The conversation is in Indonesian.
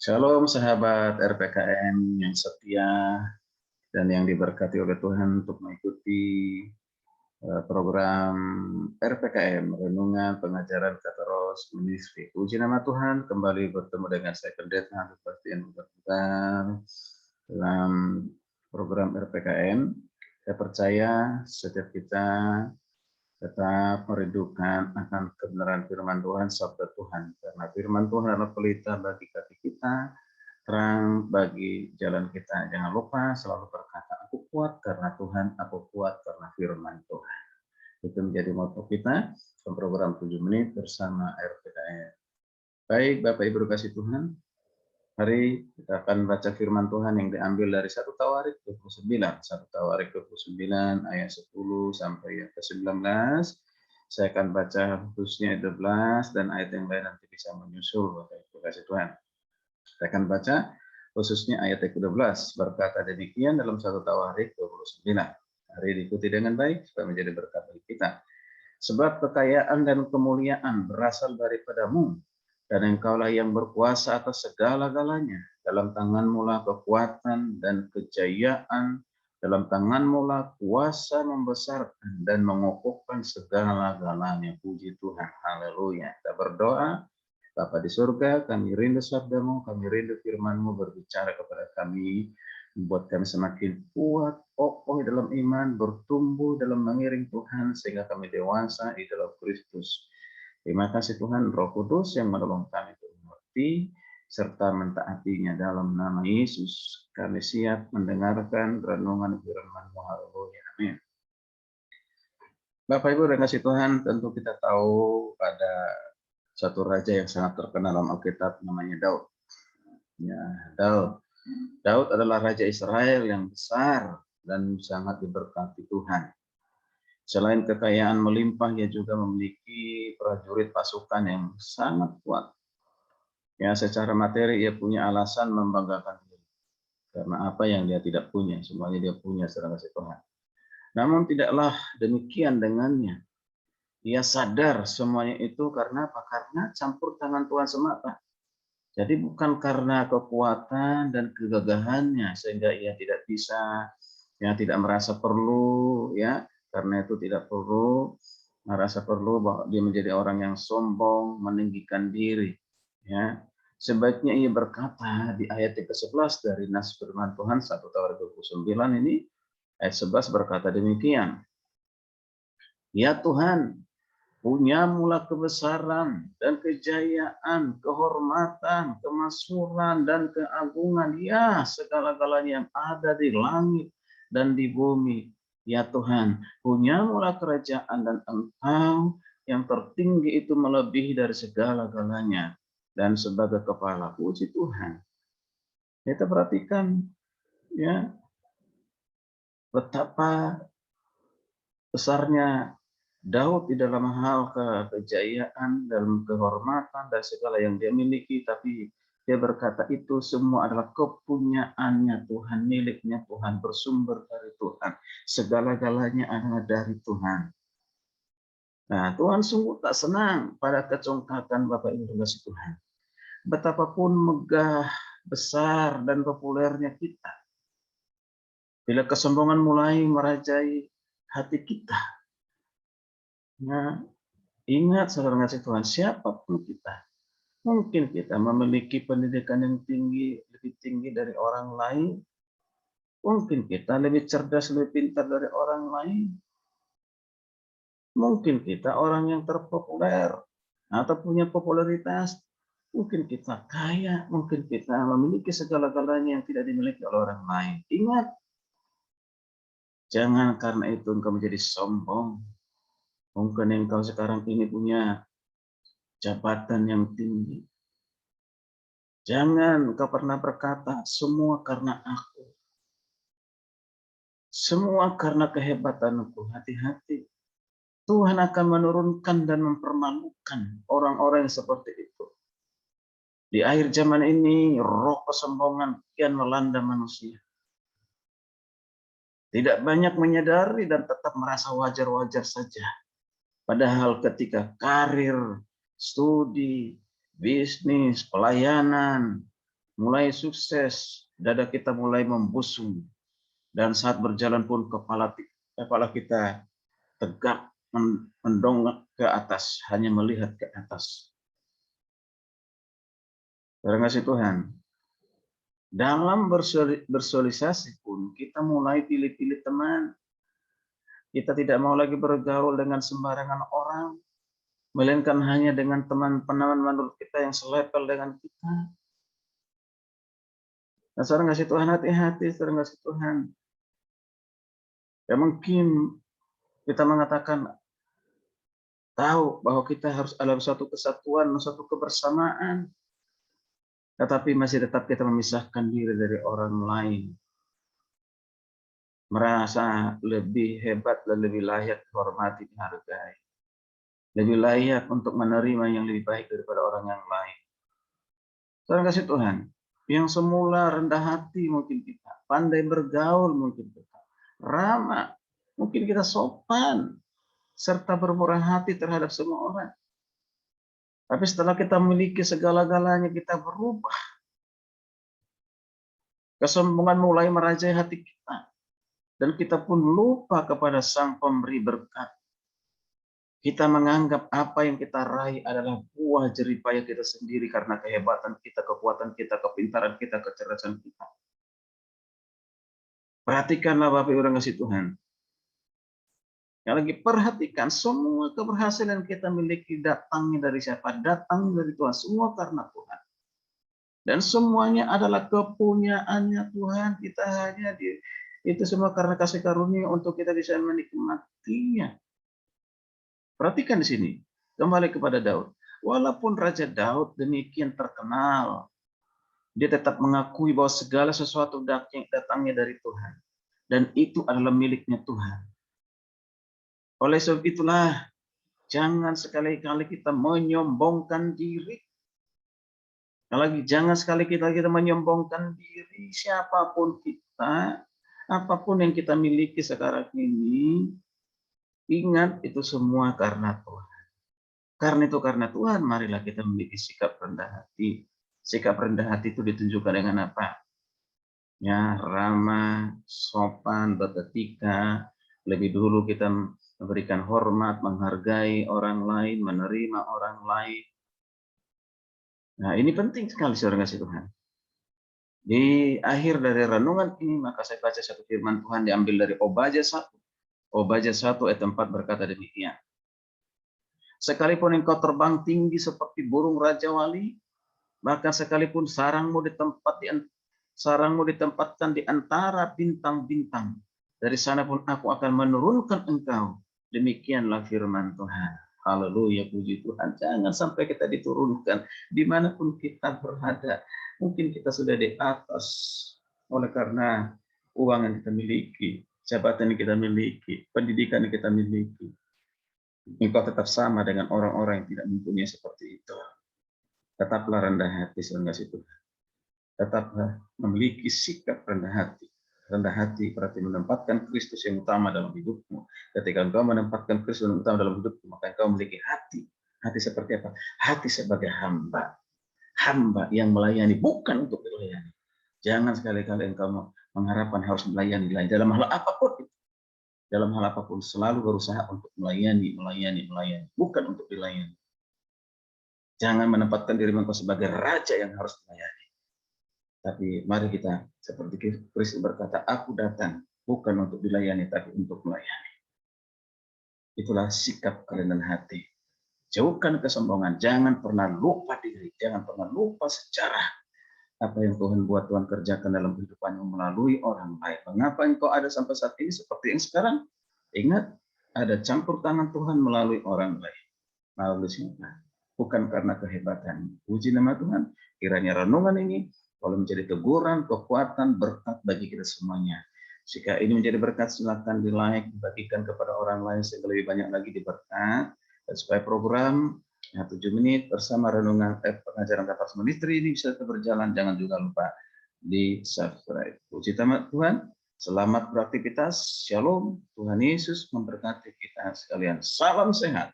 Shalom sahabat RPKM yang setia dan yang diberkati oleh Tuhan untuk mengikuti program RPKM, Renungan Pengajaran Kataros Ministry. Puji nama Tuhan, kembali bertemu dengan saya Pendeta Kepastian Berputar dalam program RPKM. Saya percaya setiap kita tetap merindukan akan kebenaran firman Tuhan, sabda Tuhan. Karena firman Tuhan adalah pelita bagi kaki kita, terang bagi jalan kita. Jangan lupa selalu berkata, aku kuat karena Tuhan, aku kuat karena firman Tuhan. Itu menjadi motto kita dalam program 7 menit bersama RPKM. Baik, Bapak Ibu kasih Tuhan, hari kita akan baca firman Tuhan yang diambil dari 1 Tawarik 29. 1 Tawarik 29 ayat 10 sampai ayat ke-19. Saya akan baca khususnya ayat 12 dan ayat yang lain nanti bisa menyusul, Bapak Ibu kasih Tuhan. Saya akan baca khususnya ayat ke-12. Berkata demikian dalam 1 Tawarik 29. Mari diikuti dengan baik supaya menjadi berkat bagi kita. Sebab kekayaan dan kemuliaan berasal daripadamu, dan engkaulah yang berkuasa atas segala-galanya. Dalam tanganmu lah kekuatan dan kejayaan, dalam tanganmu lah kuasa membesarkan dan mengokohkan segala-galanya. Puji Tuhan, haleluya. Kita berdoa. Bapa di surga, kami rindu sabdamu, kami rindu firmanmu berbicara kepada kami, membuat kami semakin kuat, kokoh dalam iman, bertumbuh dalam mengiring Tuhan, sehingga kami dewasa di dalam Kristus. Terima kasih Tuhan, Roh Kudus yang menolong kami untuk mengerti, serta mentaatinya dalam nama Yesus. Kami siap mendengarkan renungan firman-Mu. Haleluya. Amin. Bapak Ibu dan kasih Tuhan, tentu kita tahu pada satu raja yang sangat terkenal dalam Alkitab namanya Daud. Ya, Daud adalah raja Israel yang besar dan sangat diberkati Tuhan. Selain kekayaan melimpah, ia juga memiliki prajurit pasukan yang sangat kuat. Ya, secara materi ia punya alasan membanggakan diri. Karena apa yang dia tidak punya, semuanya dia punya secara kasih Tuhan. Namun tidaklah demikian dengannya. Ia sadar semuanya itu karena apa? Karena campur tangan Tuhan semata. Jadi bukan karena kekuatan dan kegagahannya sehingga ia tidak bisa, ya tidak merasa perlu, ya karena itu tidak perlu merasa perlu bahwa dia menjadi orang yang sombong, meninggikan diri. Ya, sebaiknya ia berkata di ayat ke-11 dari nas firman Tuhan 1 Tawarik 29 ini ayat 11 berkata demikian. Ya Tuhan, punya-Mulah kebesaran dan kejayaan, kehormatan, kemakmuran dan keagungan, ya segala-galanya yang ada di langit dan di bumi. Ya Tuhan, punya-Mulah kerajaan dan Engkau yang tertinggi itu melebihi dari segala-galanya. Dan sebagai kepala, puji Tuhan. Kita perhatikan ya betapa besarnya Daud di dalam hal kejayaan, dalam kehormatan dan segala yang dia miliki, tapi dia berkata itu semua adalah kepunyaannya Tuhan, miliknya Tuhan, bersumber dari Tuhan. Segala-galanya adalah dari Tuhan. Nah, Tuhan sungguh tak senang pada kecongkakan Bapak Ibu kasih Tuhan. Betapapun megah, besar, dan populernya kita. Bila kesombongan mulai merajai hati kita, nah, ingat saudara kasih Tuhan, siapapun kita, mungkin kita memiliki pendidikan yang tinggi, lebih tinggi dari orang lain, mungkin kita lebih cerdas, lebih pintar dari orang lain, mungkin kita orang yang terpopuler atau punya popularitas, mungkin kita kaya, mungkin kita memiliki segala-galanya yang tidak dimiliki oleh orang lain. Ingat, jangan karena itu engkau menjadi sombong. Mungkin engkau sekarang ini punya jabatan yang tinggi. Jangan engkau pernah berkata, semua karena aku. Semua karena kehebatanku. Hati-hati. Tuhan akan menurunkan dan mempermalukan orang-orang yang seperti itu. Di akhir zaman ini, roh kesombongan kian melanda manusia. Tidak banyak menyadari dan tetap merasa wajar-wajar saja. Padahal ketika karir, studi, bisnis, pelayanan, mulai sukses, dada kita mulai membusung, dan saat berjalan pun kepala kita tegak mendongak ke atas, hanya melihat ke atas. Terima kasih Tuhan. Dalam bersosialisasi pun kita mulai pilih-pilih teman. Kita tidak mau lagi bergaul dengan sembarangan orang, melainkan hanya dengan teman-teman menurut kita yang selevel dengan kita. Nah, saudara kasih Tuhan, hati-hati, saudara kasih Tuhan. Ya mungkin kita mengatakan tahu bahwa kita harus dalam suatu kesatuan, suatu kebersamaan, tetapi masih tetap kita memisahkan diri dari orang lain. Merasa lebih hebat dan lebih layak dihormati, dihargai. Lebih layak untuk menerima yang lebih baik daripada orang yang lain. Saudara kasih Tuhan, yang semula rendah hati mungkin kita, pandai bergaul mungkin kita, ramah, mungkin kita sopan, serta bermurah hati terhadap semua orang. Tapi setelah kita memiliki segala-galanya, kita berubah. Kesombongan mulai merajai hati kita. Dan kita pun lupa kepada Sang Pemberi berkat. Kita menganggap apa yang kita raih adalah buah jeripaya kita sendiri karena kehebatan kita, kekuatan kita, kepintaran kita, kecerdasan kita. Perhatikanlah Bapak Ibu orang kasih Tuhan. Yang lagi perhatikan semua keberhasilan kita miliki datangnya dari siapa? Datangnya dari Tuhan. Semua karena Tuhan. Dan semuanya adalah kepunyaannya Tuhan. Kita hanya itu semua karena kasih karunia untuk kita bisa menikmatinya. Perhatikan di sini. Kembali kepada Daud. Walaupun Raja Daud demikian terkenal, dia tetap mengakui bahwa segala sesuatu datangnya dari Tuhan. Dan itu adalah miliknya Tuhan. Oleh sebab itulah, jangan sekali-kali kita menyombongkan diri. Lagi jangan sekali kita menyombongkan diri, siapapun kita, apapun yang kita miliki sekarang ini, ingat itu semua karena Tuhan. Karena Tuhan, marilah kita memiliki sikap rendah hati. Sikap rendah hati itu ditunjukkan dengan apa? Ya, ramah, sopan, beretika. Lebih dulu kita memberikan hormat, menghargai orang lain, menerima orang lain. Nah, ini penting sekali saudara kasih Tuhan. Di akhir dari renungan ini, maka saya baca satu firman Tuhan diambil dari Obadya 1. Obadya 1 ayat 4 berkata demikian. Sekalipun engkau terbang tinggi seperti burung Raja Wali, bahkan sekalipun sarangmu ditempatkan di antara bintang-bintang, dari sana pun aku akan menurunkan engkau. Demikianlah firman Tuhan. Haleluya, puji Tuhan. Jangan sampai kita diturunkan dimanapun kita berada. Mungkin kita sudah di atas oleh karena uang yang kita miliki, jabatan yang kita miliki, pendidikan yang kita miliki. Engkau tetap sama dengan orang-orang yang tidak mempunyai seperti itu. Tetaplah rendah hati, saudara Tuhan. Tetaplah memiliki sikap rendah hati. Rendah hati berarti menempatkan Kristus yang utama dalam hidupmu. Ketika engkau menempatkan Kristus yang utama dalam hidupmu, maka engkau memiliki hati. Hati seperti apa? Hati sebagai hamba. Hamba yang melayani, bukan untuk dilayani. Jangan sekali-kali engkau mengharapkan harus melayani lain dalam hal apapun. Dalam hal apapun selalu berusaha untuk melayani, bukan untuk dilayani. Jangan menempatkan diri engkau sebagai raja yang harus dilayani. Tapi mari kita seperti Kristus berkata, aku datang bukan untuk dilayani, tapi untuk melayani. Itulah sikap kerendahan hati. Jauhkan kesombongan, jangan pernah lupa diri, jangan pernah lupa sejarah apa yang Tuhan buat, Tuhan kerjakan dalam kehidupanmu melalui orang lain. Mengapa engkau ada sampai saat ini seperti yang sekarang? Ingat, ada campur tangan Tuhan melalui orang lain. Melalui siapa? Bukan karena kehebatan. Puji nama Tuhan, kiranya renungan ini kalau menjadi teguran, kekuatan, berkat bagi kita semuanya. Jika ini menjadi berkat, silakan di-like, dibagikan kepada orang lain sehingga lebih banyak lagi diberkat. Dan supaya program 7 menit bersama renungan pengajaran Kapas Ministry ini bisa tetap berjalan, jangan juga lupa di-subscribe. Puji nama Tuhan, selamat beraktivitas, shalom, Tuhan Yesus memberkati kita sekalian. Salam sehat.